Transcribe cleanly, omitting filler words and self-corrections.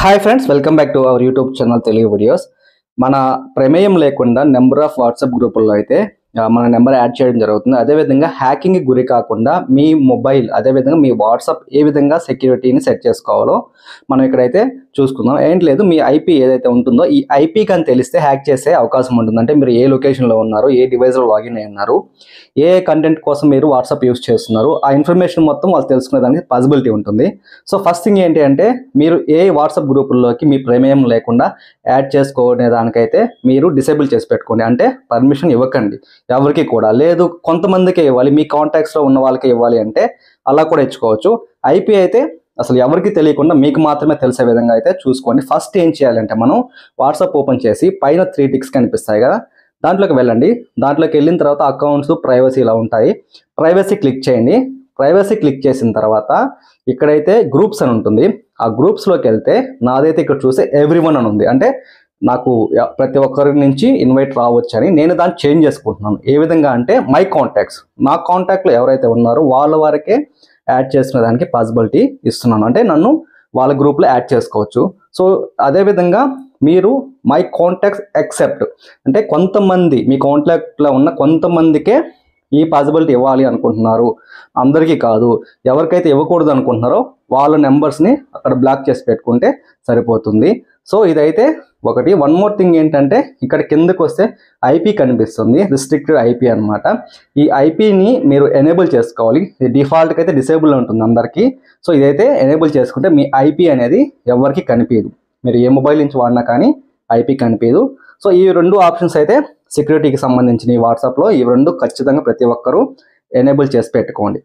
Hi friends, welcome back to our YouTube channel Telugu videos. మన ప్రమేయం లేకుండా నెంబర్ ఆఫ్ వాట్సాప్ గ్రూపుల్లో అయితే మన నెంబర్ యాడ్ చేయడం జరుగుతుంది. అదేవిధంగా హ్యాకింగ్కి గురి కాకుండా మీ మొబైల్ అదేవిధంగా మీ వాట్సాప్ ఏ విధంగా సెక్యూరిటీని సెట్ చేసుకోవాలో మనం ఇక్కడైతే చూసుకుందాం. ఏంటి లేదు, మీ ఐపీ ఏదైతే ఉంటుందో ఈ ఐపీ కానీ తెలిస్తే హ్యాక్ చేసే అవకాశం ఉంటుంది. అంటే మీరు ఏ లొకేషన్లో ఉన్నారు, ఏ డివైస్లో లాగిన్ అయి ఉన్నారు, ఏ కంటెంట్ కోసం మీరు వాట్సాప్ యూస్ చేస్తున్నారు, ఆ ఇన్ఫర్మేషన్ మొత్తం వాళ్ళు తెలుసుకునే దానికి పాసిబిలిటీ ఉంటుంది. సో ఫస్ట్ థింగ్ ఏంటి అంటే, మీరు ఏ వాట్సాప్ గ్రూపుల్లోకి మీ ప్రమేయం లేకుండా యాడ్ చేసుకునే దానికైతే మీరు డిసేబుల్ చేసి పెట్టుకోండి. అంటే పర్మిషన్ ఇవ్వకండి ఎవరికి కూడా. లేదు కొంతమందికే ఇవ్వాలి, మీ కాంటాక్ట్స్లో ఉన్న వాళ్ళకి ఇవ్వాలి అంటే అలా కూడా ఇచ్చుకోవచ్చు. ఐపీ అయితే అసలు ఎవరికి తెలియకుండా మీకు మాత్రమే తెలిసే విధంగా అయితే చూసుకోండి. ఫస్ట్ ఏం చేయాలంటే, మనం వాట్సాప్ ఓపెన్ చేసి పైన 3 టిక్స్ కనిపిస్తాయి కదా, దాంట్లోకి వెళ్ళండి. దాంట్లోకి వెళ్ళిన తర్వాత అకౌంట్స్, ప్రైవసీ ఇలా ఉంటాయి. ప్రైవసీ క్లిక్ చేయండి. ప్రైవసీ క్లిక్ చేసిన తర్వాత ఇక్కడైతే గ్రూప్స్ అని ఉంటుంది. ఆ గ్రూప్స్లోకి వెళ్తే నాదైతే ఇక్కడ చూస్తే ఎవ్రీవన్ అని ఉంది. అంటే నాకు ప్రతి ఒక్కరి నుంచి ఇన్వైట్ రావచ్చు అని నేను దాన్ని చేంజ్ చేసుకుంటున్నాను. ఏ విధంగా అంటే, మై కాంటాక్ట్స్, నా కాంటాక్ట్లో ఎవరైతే ఉన్నారో వాళ్ళ వరకే యాడ్ చేసుకునే దానికి పాసిబిలిటీ ఇస్తున్నాను. అంటే నన్ను వాళ్ళ గ్రూప్లో యాడ్ చేసుకోవచ్చు. సో అదేవిధంగా మీరు మై కాంటాక్ట్స్ ఎక్సెప్ట్ అంటే కొంతమంది మీ కాంటాక్ట్లో ఉన్న కొంతమందికే ఈ పాసిబిలిటీ ఇవ్వాలి అనుకుంటున్నారు, అందరికీ కాదు. ఎవరికైతే ఇవ్వకూడదు అనుకుంటున్నారో వాళ్ళ నెంబర్స్ని అక్కడ బ్లాక్ చేసి పెట్టుకుంటే సరిపోతుంది. సో ఇదైతే ఒకటి. వన్ మోర్ థింగ్ ఏంటంటే, ఇక్కడ కిందకు వస్తే ఐపీ కనిపిస్తుంది, రిస్ట్రిక్టెడ్ ఐపీ అనమాట. ఈ ఐపీని మీరు ఎనేబుల్ చేసుకోవాలి. ఇది డిఫాల్ట్గా అయితే డిసేబుల్ ఉంటుంది అందరికీ. సో ఇదైతే ఎనేబుల్ చేసుకుంటే మీ ఐపీ అనేది ఎవరికి కనిపించదు. మీరు ఏ మొబైల్ నుంచి వాడినా కానీ ఐపీ కనిపించదు. సో ఈ 2 ఆప్షన్స్ అయితే సెక్యూరిటీకి సంబంధించిన వాట్సాప్లో ఈ 2 ఖచ్చితంగా ప్రతి ఒక్కరూ ఎనేబుల్ చేసి పెట్టుకోండి.